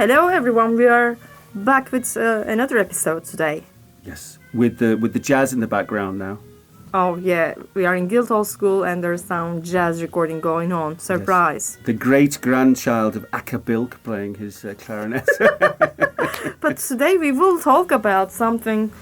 Hello everyone, we are back with another episode today. Yes, with the jazz in the background now. Oh yeah, we are in Guildhall School and there's some jazz recording going on. Surprise. Yes. The great-grandchild of Akka Bilk playing his clarinet. But today we will talk about something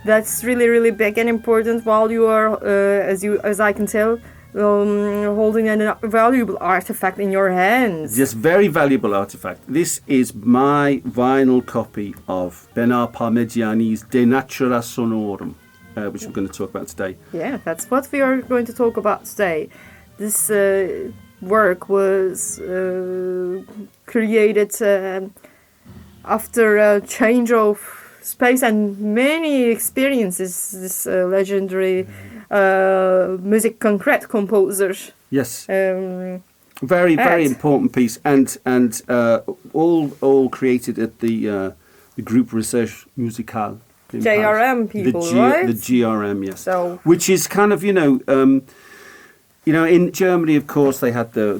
that's really, really big and important while you are, as I can tell, holding a valuable artifact in your hands. Yes, very valuable artifact. This is my vinyl copy of Bernard Parmegiani's De Natura Sonorum, which we're going to talk about today. Yeah, that's what we are going to talk about today. This work was created after a change of space and many experiences. This legendary music concrete composer. Yes. Very important piece, and all created at the Group Recherche Musicale. JRM people, right? The GRM, yes. So, which is kind of, in Germany, of course, they had the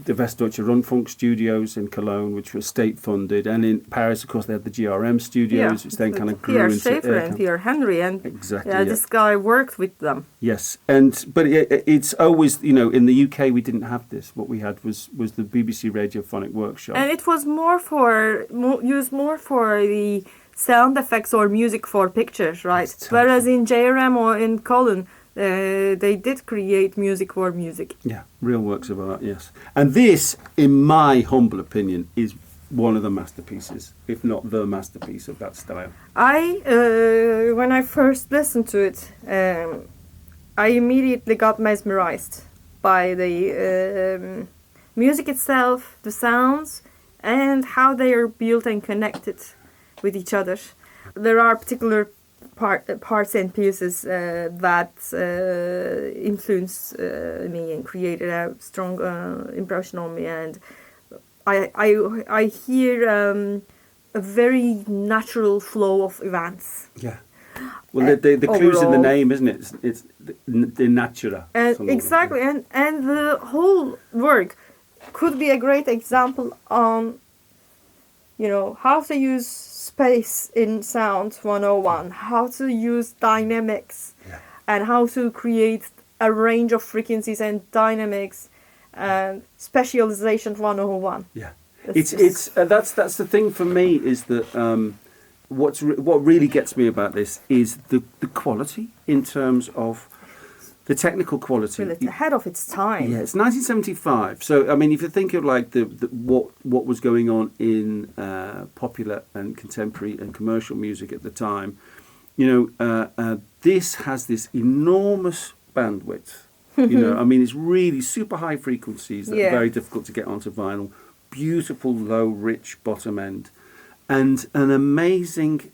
Westdeutsche Rundfunk studios in Cologne, which were state-funded, and in Paris, of course, they had the GRM studios, which then kind of grew Pierre into... Schaeffer and Pierre Henry, and exactly, this guy worked with them. Yes, but it's always, in the UK, we didn't have this. What we had was the BBC Radiophonic Workshop. And it was used more for the sound effects or music for pictures, right? Exactly. Whereas in JRM or in Cologne, they did create music for music. Yeah, real works of art, yes. And this, in my humble opinion, is one of the masterpieces, if not the masterpiece of that style. When I first listened to it, I immediately got mesmerized by the music itself, the sounds, and how they are built and connected with each other. There are particular parts and pieces that influenced me and created a strong impression on me, and I hear a very natural flow of events. Yeah. Well, the clue's in the name, isn't it? It's the natura. Exactly, and the whole work could be a great example on, how to use space in Sound 101, how to use dynamics, and how to create a range of frequencies and dynamics, and specialization 101. Yeah, that's the thing for me, is that what really gets me about this is the quality in terms of the technical quality. Well, it's ahead of its time. Yeah, it's 1975. So, I mean, if you think of like what was going on in popular and contemporary and commercial music at the time, this has this enormous bandwidth. I mean, it's really super high frequencies that are very difficult to get onto vinyl. Beautiful, low, rich bottom end, and an amazing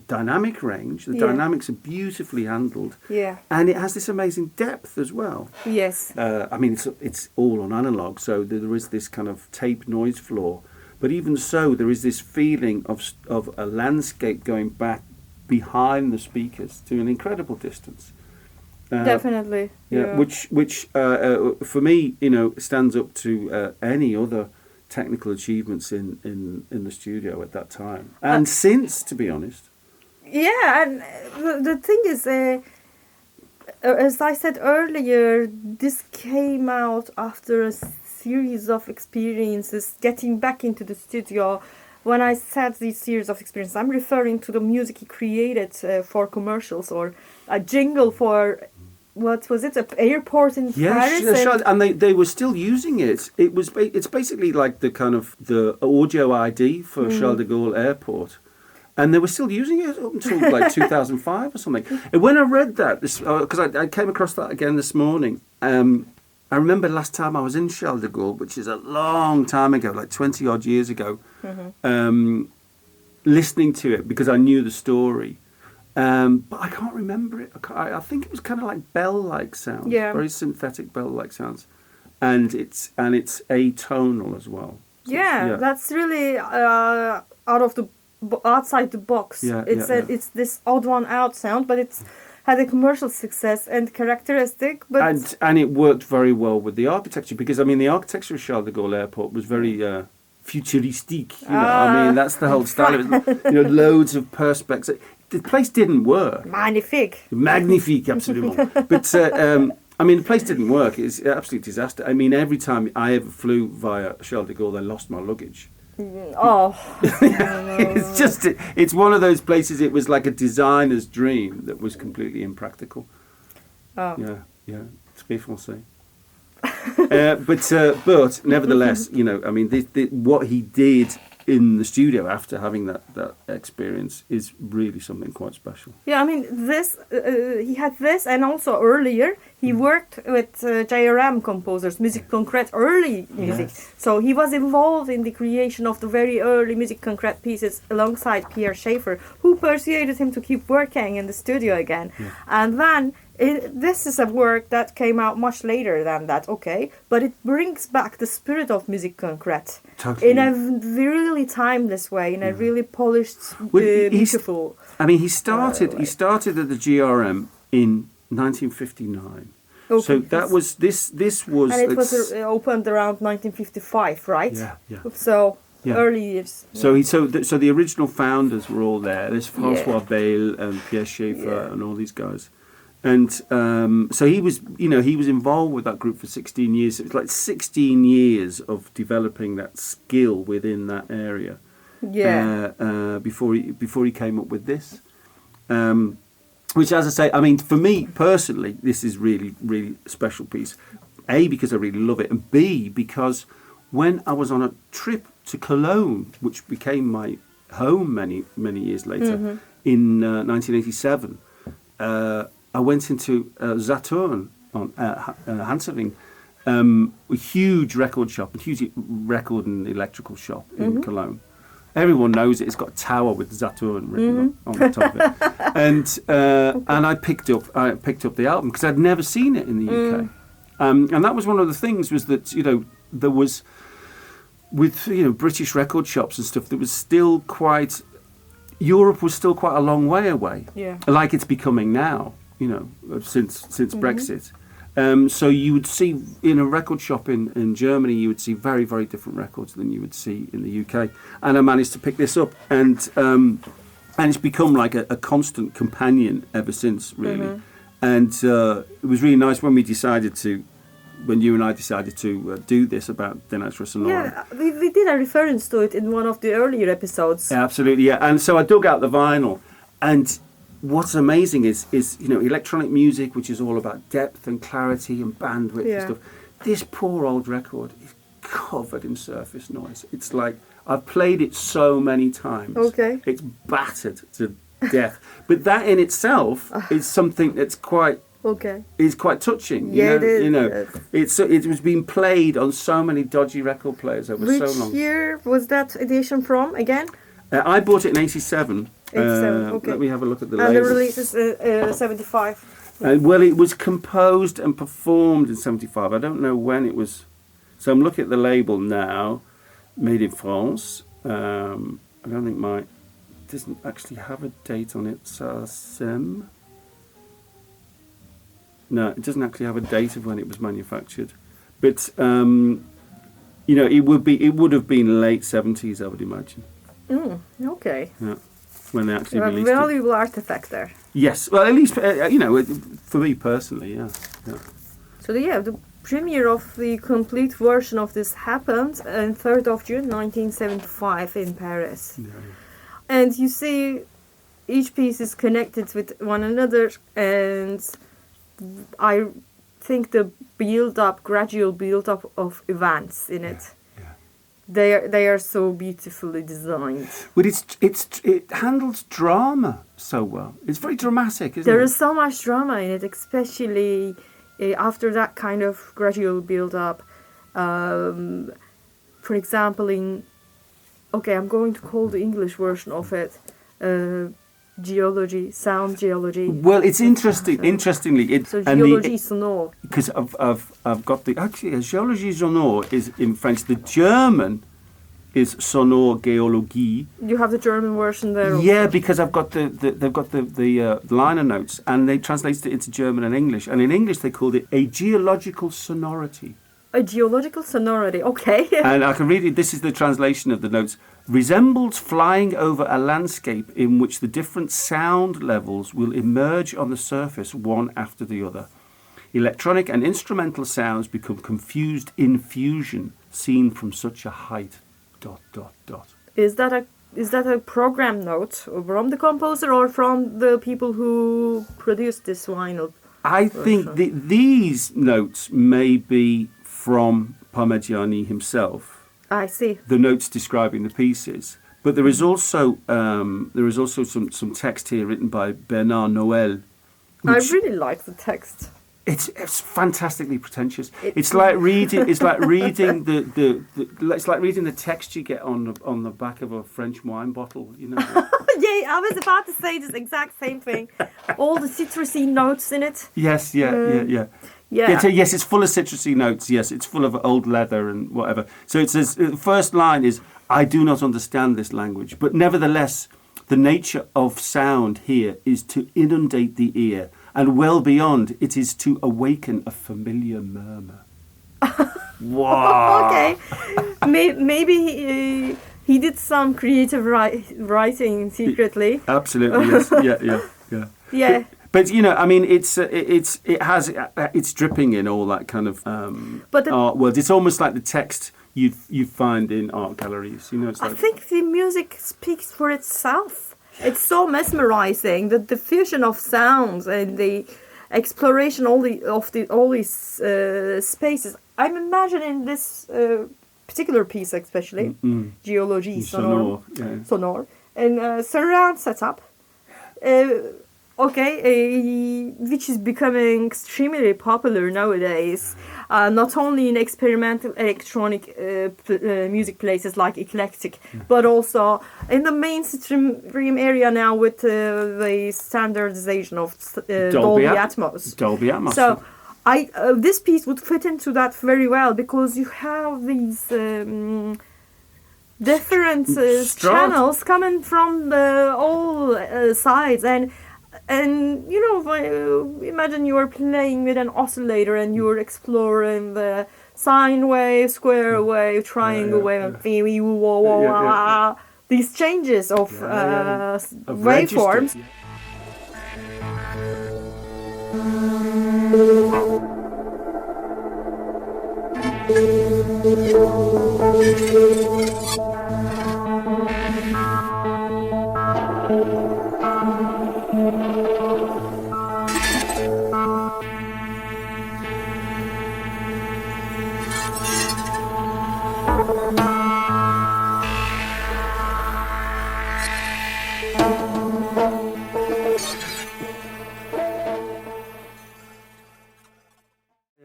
dynamic range. The dynamics are beautifully handled. Yeah. And it has this amazing depth as well. Yes. I mean, it's all on analog, so there is this kind of tape noise floor. But even so, there is this feeling of a landscape going back behind the speakers to an incredible distance. Definitely. Yeah. Which for me, stands up to any other technical achievements in the studio at that time, and since, to be honest. Yeah, and the thing is, as I said earlier, this came out after a series of experiences getting back into the studio. When I said these series of experiences, I'm referring to the music he created for commercials, or a jingle for, what was it, an airport in Paris? Yes, and they were still using it. It's basically like the kind of the audio ID for Charles de Gaulle Airport. And they were still using it up until like 2005 or something. And when I read that, because I came across that again this morning, I remember last time I was in Charles de Gaulle, which is a long time ago, like 20 odd years ago, listening to it because I knew the story. But I can't remember it. I think it was kind of like bell-like sounds, very synthetic bell-like sounds, and it's atonal as well. So that's really outside the box. It's this odd one out sound, but it's had a commercial success and characteristic. But and it worked very well with the architecture, because I mean the architecture of Charles de Gaulle Airport was very futuristic. You know, I mean, that's the whole style of it. You know, loads of perspex. The place didn't work. Magnifique. Magnifique, absolument. But I mean, the place didn't work. It's an absolute disaster. I mean, every time I ever flew via Charles de Gaulle, I lost my luggage. Oh. It's just, it's one of those places, it was like a designer's dream that was completely impractical. Oh. Yeah, it's très français. But nevertheless, you know, I mean, what he did in the studio after having that experience is really something quite special. Yeah, I mean, this he had this, and also earlier he worked with JRM composers, musique concrète, early music. Yes. So he was involved in the creation of the very early musique concrète pieces alongside Pierre Schaeffer, who persuaded him to keep working in the studio again. Yeah. And then this is a work that came out much later than that, okay, but it brings back the spirit of musique concrète Totally. in a really timeless way, in a really polished, beautiful. I mean, he started at the GRM in 1959. Okay. So that was this was. And it was opened around 1955, right? Yeah. So Yeah. early years. So the original founders were all there. There's François Bale and Pierre Schaeffer and all these guys. And so he was involved with that group for 16 years. It was like 16 years of developing that skill within that area. Yeah. Before he came up with this, which, as I say, I mean, for me personally, this is really, really a special piece. A, because I really love it, and B, because when I was on a trip to Cologne, which became my home many, many years later, in 1987. I went into Saturn on Hanseving, a huge record shop, a huge record and electrical shop in Cologne. Everyone knows it. It's got a tower with Saturn written on the top of it. And I picked up the album because I'd never seen it in the UK. And that was one of the things, was that, you know, there was, with, you know, British record shops and stuff, there was still quite, Europe was still quite a long way away. Yeah. Like it's becoming now, you know, since Brexit. So you would see in a record shop in Germany, you would see very, very different records than you would see in the UK. And I managed to pick this up, and it's become like a constant companion ever since, really. And it was really nice when you and I decided to do this about the Natura Sonorum. Yeah, we did a reference to it in one of the earlier episodes. Yeah, absolutely, yeah. And so I dug out the vinyl, and what's amazing is you know, electronic music, which is all about depth and clarity and bandwidth and stuff. This poor old record is covered in surface noise. It's like, I've played it so many times. Okay. It's battered to death. But that in itself is something that's quite touching. Yeah, it is. You know, it was being played on so many dodgy record players over so long. Which year was that edition from again? I bought it in 87. 87, okay. Let me have a look at the label. And label. the release is 75. Well, it was composed and performed in 75. I don't know when it was. So I'm looking at the label now, made in France. I don't think it doesn't actually have a date on it. Sarsem. No, it doesn't actually have a date of when it was manufactured. But you know, it would have been late 70s, I would imagine. Okay. Yeah. When they actually released it. A valuable artifact there. Yes, well, at least, you know, for me personally, yeah. So, the premiere of the complete version of this happened on 3rd of June 1975 in Paris. Yeah. And you see, each piece is connected with one another, and I think the gradual build-up of events in it. They are so beautifully designed. But it handles drama so well. It's very dramatic, isn't it? There is so much drama in it, especially after that kind of gradual build-up. For example, I'm going to call the English version of it geology, sound geology. Well, it's interesting. Interestingly, so geologie sonore. Because I've got geologie sonore is in French. The German is sonore géologie. You have the German version there. Yeah, because they've got the liner notes, and they translated it into German and English. And in English, they called it a geological sonority. A geological sonority, okay. And I can read it. This is the translation of the notes. Resembles flying over a landscape in which the different sound levels will emerge on the surface one after the other. Electronic and instrumental sounds become confused in fusion, seen from such a height. ... Is that a program note from the composer or from the people who produced this vinyl? I think these notes may be from Parmegiani himself. I see. The notes describing the pieces, but there is also some text here written by Bernard Noël. I really like the text. It's fantastically pretentious. It's like reading the text you get on the back of a French wine bottle. You know. Yeah, I was about to say this exact same thing. All the citrusy notes in it. Yes, yeah. Yes, it's full of citrusy notes. Yes, it's full of old leather and whatever. So it says, the first line is, I do not understand this language, but nevertheless, the nature of sound here is to inundate the ear, and well beyond, it is to awaken a familiar murmur. Wow. Okay. Maybe he did some creative writing secretly. Absolutely, yes. Yeah. But you know, I mean, it's dripping in all that kind of art world. It's almost like the text you find in art galleries. You know, it's like, I think the music speaks for itself. It's so mesmerizing that the fusion of sounds and the exploration of all these spaces. I'm imagining this particular piece, especially Geologie Sonore, and surround setup. Which is becoming extremely popular nowadays, not only in experimental electronic music places like Eclectic, but also in the mainstream area now with the standardization of Dolby Atmos. Dolby Atmos. So, this piece would fit into that very well because you have these different channels coming from all sides and you know, imagine you are playing with an oscillator and you're exploring the sine wave, square wave, triangle wave, these changes of waveforms.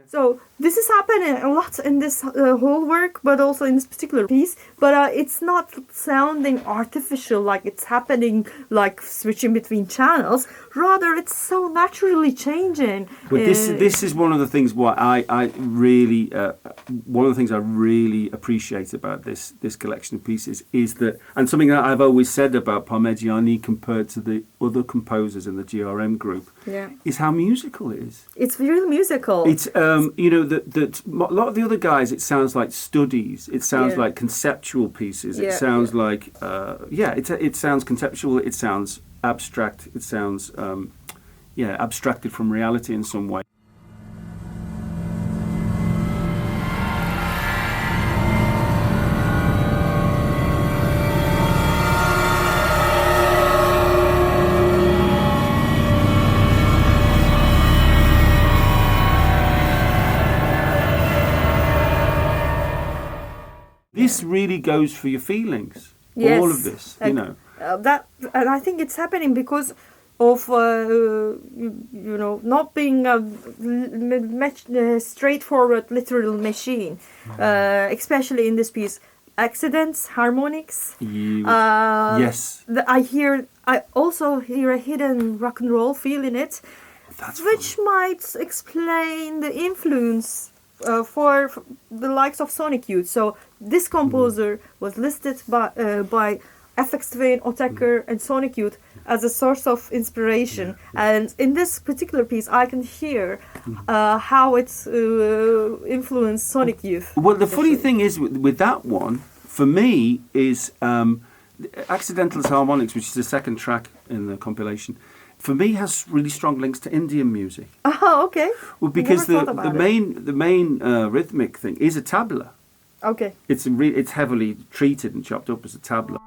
So this is happening a lot in this whole work, but also in this particular piece. But it's not sounding artificial, like it's happening, like switching between channels. Rather, it's so naturally changing. But this is one of the things what I really one of the things I really appreciate about this collection of pieces is that, and something that I've always said about Parmegiani compared to the other composers in the GRM group, is how musical it is. It's really musical. It's you know, that a lot of the other guys, it sounds like studies. It sounds like conceptual pieces. It sounds like it sounds conceptual. It sounds abstract. It sounds abstracted from reality in some way. This really goes for your feelings. Yes. All of this, you know. And I think it's happening because of not being a straightforward literal machine, especially in this piece. Accidents, harmonics. Yes. I also hear a hidden rock and roll feel in it, which might explain the influence for the likes of Sonic Youth. So this composer was listed by FX Twin, Otaker, and Sonic Youth as a source of inspiration. And in this particular piece, I can hear how it's influenced Sonic Youth. Well, the funny thing is with that one, for me, is Accidental Harmonics, which is the second track in the compilation. For me, has really strong links to Indian music. Oh, okay. Well, because the main rhythmic thing is a tabla. Okay. It's heavily treated and chopped up as a tabla.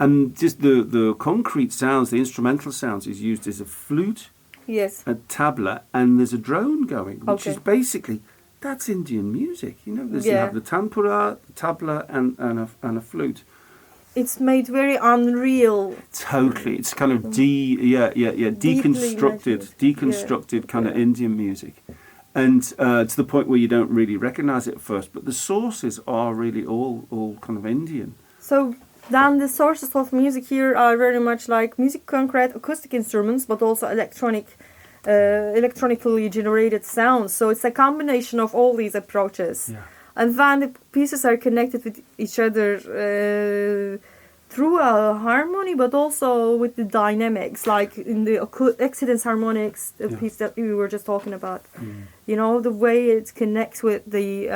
And just the concrete sounds, the instrumental sounds, is used as a flute, yes, a tabla, and there's a drone going, which okay. is basically, that's Indian music. You know, you have the tanpura, tabla, and a flute. It's made very unreal. Totally, it's kind of deconstructed kind of Indian music, and to the point where you don't really recognise it at first. But the sources are really all kind of Indian. So. Then the sources of music here are very much like music, concrete, acoustic instruments, but also electronically generated sounds. So it's a combination of all these approaches. Yeah. And then the pieces are connected with each other through a harmony, but also with the dynamics, like in the accidents harmonics, the piece that we were just talking about. Mm. You know, the way it connects with the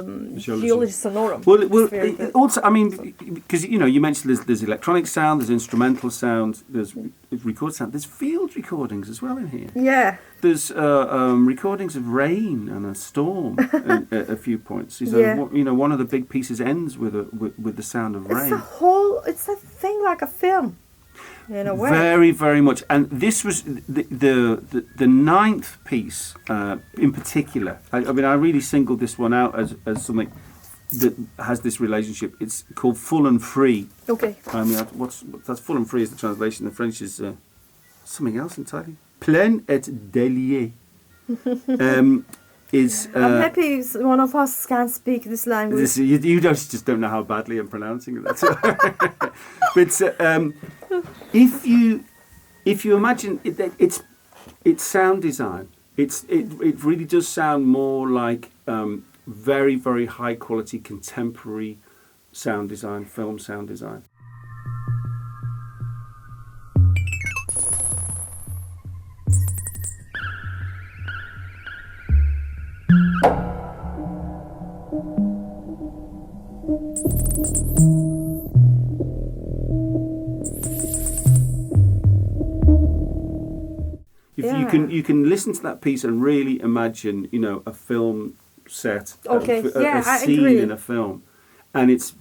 Natura Sonorum. Well, also, I mean, because, you know, you mentioned there's electronic sound, there's instrumental sound, there's record sound, there's field recordings as well in here. Yeah. There's recordings of rain and a storm at a few points. So, you know, one of the big pieces ends with the sound of rain. It's a thing like a film. In a way. Very, very much. And this was the ninth piece in particular. I mean, I really singled this one out as something that has this relationship. It's called Full and Free. Okay. I mean, that's Full and Free is the translation. The French is something else entirely. Plein et délié. I'm happy one of us can speak this language. You just don't know how badly I'm pronouncing it. That's but if you imagine it's sound design, it really does sound more like very, very high quality contemporary sound design, film sound design. You can listen to that piece and really imagine, you know, a film set, a scene in a film, and it's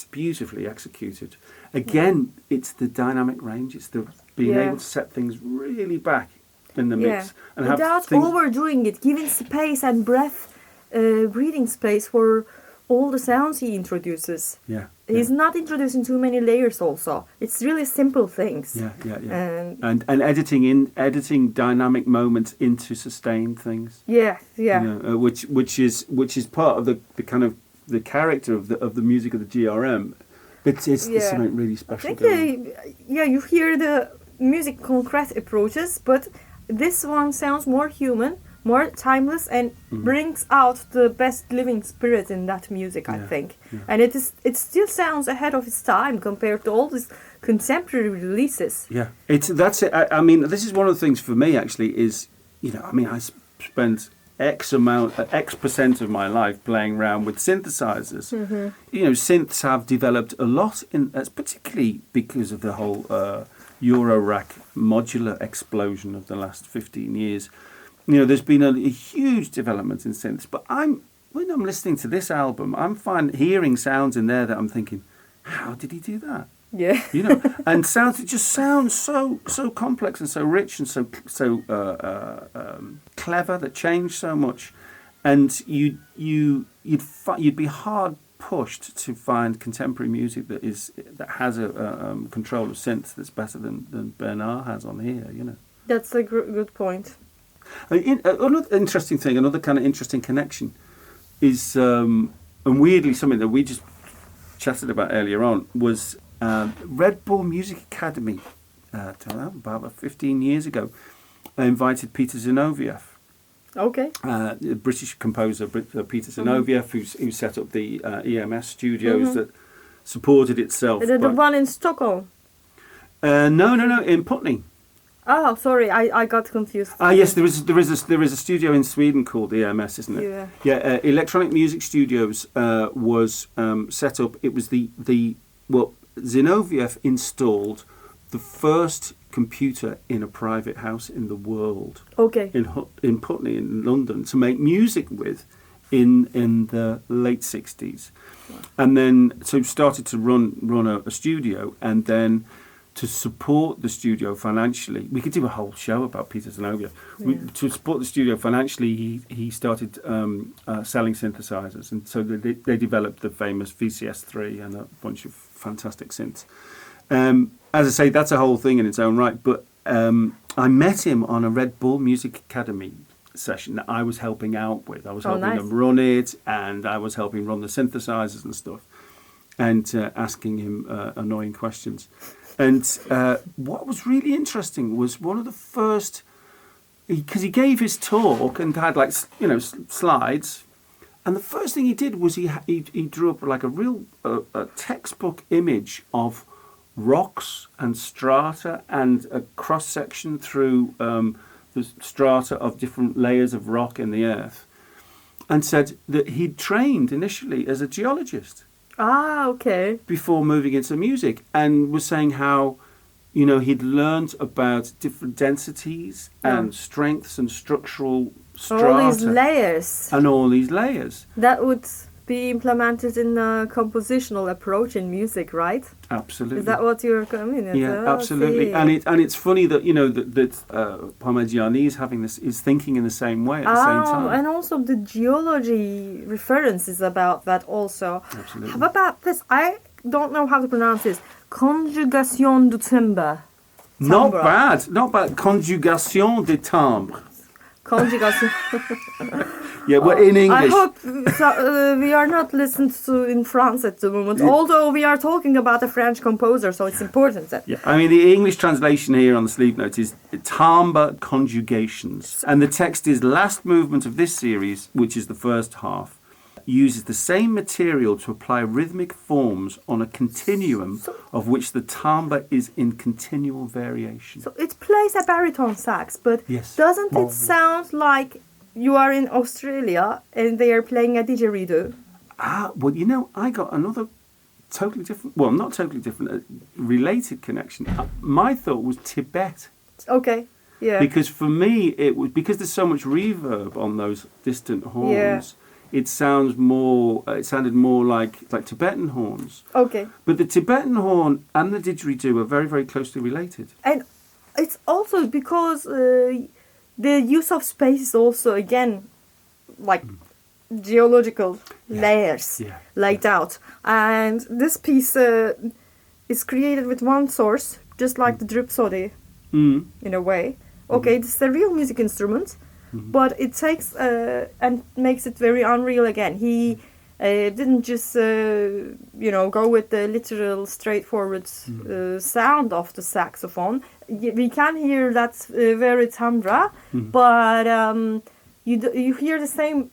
beautifully executed. Again, it's the dynamic range. It's the being able to set things really back in the mix and without overdoing it, giving space and breathing space for all the sounds he introduces. He's not introducing too many layers also. It's really simple things. And editing dynamic moments into sustained things. You know, which is part of the kind of the character of the music of the GRM. It's something really special. I think you hear the music concrete approaches, but this one sounds more human, more timeless, and brings out the best living spirit in that music, I think. And it still sounds ahead of its time compared to all these contemporary releases. That's it. I mean, this is one of the things for me actually is, you know, I mean, I spent X percent of my life playing around with synthesizers. Mm-hmm. You know, synths have developed a lot particularly because of the whole Eurorack modular explosion of the last 15 years. You know, there's been a huge development in synths, but when I'm listening to this album, I'm hearing sounds in there that I'm thinking, how did he do that? Yeah. You know, and sounds that just sound so complex and so rich and so clever, that change so much, and you'd be hard pushed to find contemporary music that has a control of synths that's better than Bernard has on here. You know. That's a good point. Another interesting thing, another kind of interesting connection is, and weirdly something that we just chatted about earlier on was Red Bull Music Academy. About 15 years ago, I invited Peter Zinoviev. Okay. The British composer Peter Zinoviev, who set up the EMS studios that supported itself. Is it the one in Stockholm? No, in Putney. Oh, sorry, I got confused. Yes, there is a studio in Sweden called EMS, isn't it? Yeah. Electronic Music Studios was set up. It was Zinoviev installed the first computer in a private house in the world. Okay. In Putney in London to make music with in the late 60s. Wow. And then so started to run a studio, and then to support the studio financially. We could do a whole show about Peter Zinoviev. To support the studio financially, he started selling synthesizers, and so they developed the famous VCS3 and a bunch of fantastic synths. As I say, that's a whole thing in its own right, but I met him on a Red Bull Music Academy session that I was helping out with. I was helping them run it, and I was helping run the synthesizers and stuff, and asking him annoying questions. And what was really interesting was one of the first, because he gave his talk and had slides, and the first thing he did was he drew up like a real textbook image of rocks and strata and a cross section through the strata of different layers of rock in the earth, and said that he'd trained initially as a geologist. Okay. Before moving into music, and was saying how, he'd learned about different densities and strengths and structural strata. All these layers. And all these layers. That would be implemented in a compositional approach in music, right? Absolutely. Is that what you're coming at? Yeah, absolutely. And it's funny that that Parmegiani is thinking in the same way at the same time. And also the geology references about that also. Absolutely. How about this? I don't know how to pronounce this. Conjugation du timbre. Not bad. Conjugation de timbre. Conjugation. Yeah, well, in English. I hope we are not listened to in France at the moment, although we are talking about a French composer, so it's important. Yeah, I mean, the English translation here on the sleeve notes is timbre conjugations. And the text is last movement of this series, which is the first half, uses the same material to apply rhythmic forms on a continuum of which the timbre is in continual variation. So it plays a baritone sax, but doesn't it sound like you are in Australia and they are playing a didgeridoo? Well, I got another totally different, well, not totally different, related connection. My thought was Tibet. Okay, yeah. Because for me, it was, because there's so much reverb on those distant horns, it sounded more like Tibetan horns. Okay. But the Tibetan horn and the didgeridoo are very, very closely related. And it's also because the use of space is also, again, like geological layers laid out. And this piece is created with one source, just like the Drupsody, in a way. Okay, this is a real music instrument, but it takes and makes it very unreal again. He didn't just, go with the literal, straightforward sound of the saxophone. We can hear that very timbre, but you hear the same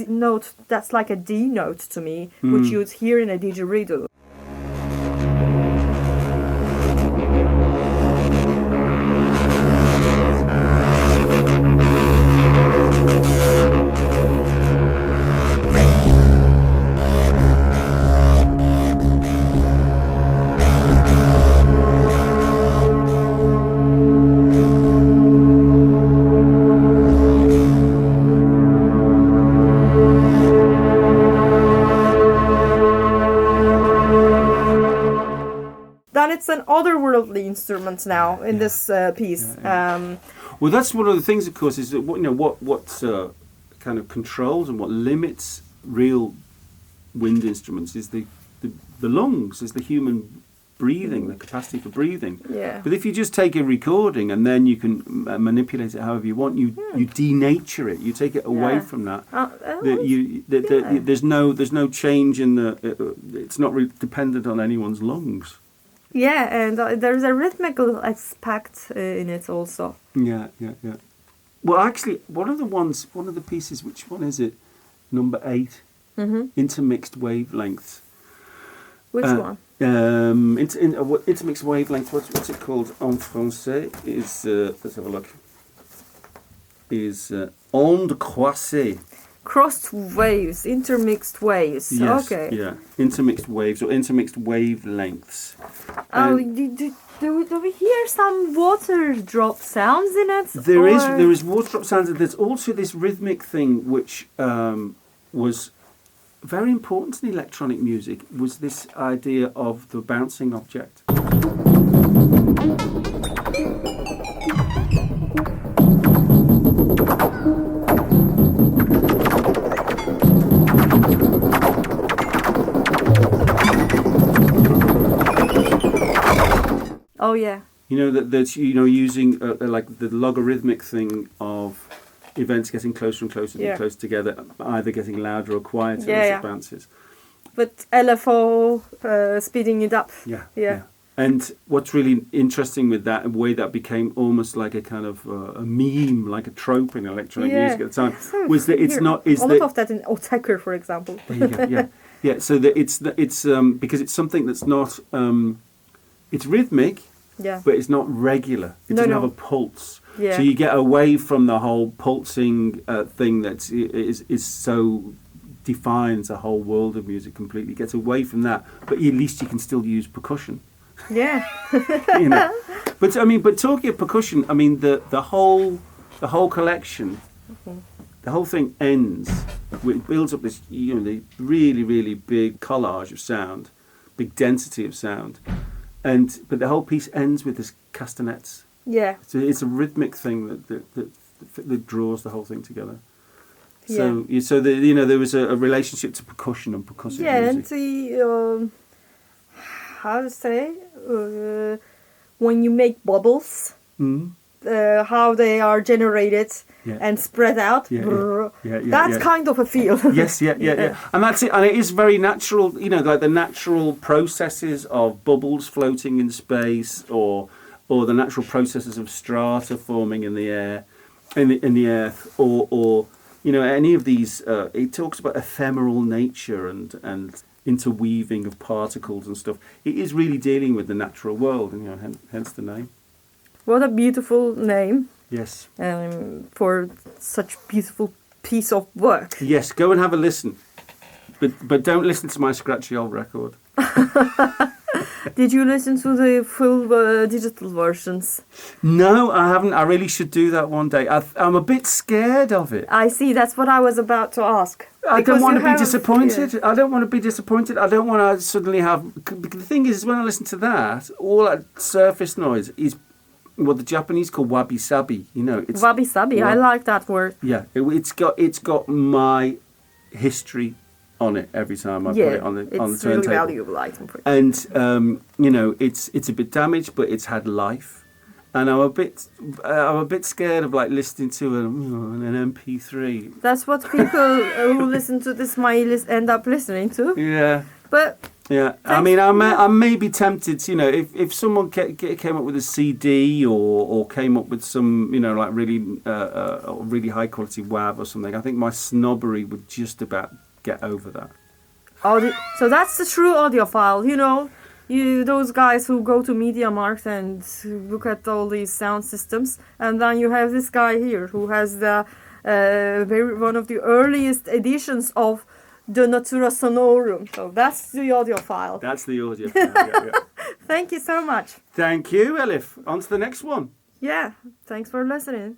note that's like a D note to me, which you'd hear in a didgeridoo. It's an otherworldly instrument now in this piece. Well, that's one of the things, of course, is that what kind of controls and what limits real wind instruments is the lungs, is the human breathing, the capacity for breathing. Yeah. But if you just take a recording and then you can manipulate it however you want, you denature it. You take it away from that. There's no change in the. It's not dependent on anyone's lungs. Yeah, and there's a rhythmical aspect in it also. Yeah. Well, actually, one of the pieces. Which one is it? Number 8. Mm-hmm. Intermixed wavelengths. Which one? Intermixed wavelengths. What's it called en français? Is let's have a look. Is onde croisée. Crossed waves, intermixed waves. Yes, Okay. yeah, intermixed waves or intermixed wavelengths. Oh, do we hear some water drop sounds in it? There is water drop sounds. There's also this rhythmic thing which was very important in electronic music. Was this idea of the bouncing object? Oh yeah. You know that using like the logarithmic thing of events getting closer and closer and closer together, either getting louder or quieter as it bounces. But LFO speeding it up. Yeah. And what's really interesting with that, the way that became almost like a kind of a meme, like a trope in electronic music at the time, was that it's not. A lot of that in Otaker, for example. There you go, yeah. So that it's because it's something that's not. It's rhythmic, but it's not regular. It doesn't have a pulse. Yeah. So you get away from the whole pulsing thing that is so defines the whole world of music completely. Gets away from that, but at least you can still use percussion. Yeah. But talking of percussion, I mean the whole collection, the whole thing ends. It builds up this the really really big collage of sound, big density of sound. But the whole piece ends with this castanets. Yeah. So it's a rhythmic thing that draws the whole thing together. So there was a relationship to percussion and percussive music. Yeah, and the how to say when you make bubbles, how they are generated and spread out. That's kind of a feel. Yes, yeah. And that's it. And it is very natural, like the natural processes of bubbles floating in space or the natural processes of strata forming in the air, in the earth, or any of these. It talks about ephemeral nature and interweaving of particles and stuff. It is really dealing with the natural world, and hence the name. What a beautiful name. Yes. For such beautiful piece of work. Yes, go and have a listen. But don't listen to my scratchy old record. Did you listen to the full digital versions? No, I haven't. I really should do that one day. I'm a bit scared of it. I see. That's what I was about to ask. I don't want to be disappointed. Yeah. I don't want to be disappointed. I don't want to suddenly have... The thing is, when I listen to that, all that surface noise is what the Japanese call wabi-sabi. It's wabi-sabi. I like that word. Yeah, it's got my history on it every time I put it on the turntable. It's really valuable item for you. And it's a bit damaged, but it's had life. And I'm a bit scared of like listening to an MP3. That's what people who listen to this might end up listening to. Yeah. But yeah, I mean, I may be tempted. If someone came up with a CD or came up with some, like really high quality WAV or something, I think my snobbery would just about get over that. So that's the true audiophile, those guys who go to MediaMarkt and look at all these sound systems, and then you have this guy here who has the one of the earliest editions of the Natura Sonorum. So that's the audiophile. That's the audiophile. Yeah. Thank you so much. Thank you, Elif. On to the next one. Yeah, thanks for listening.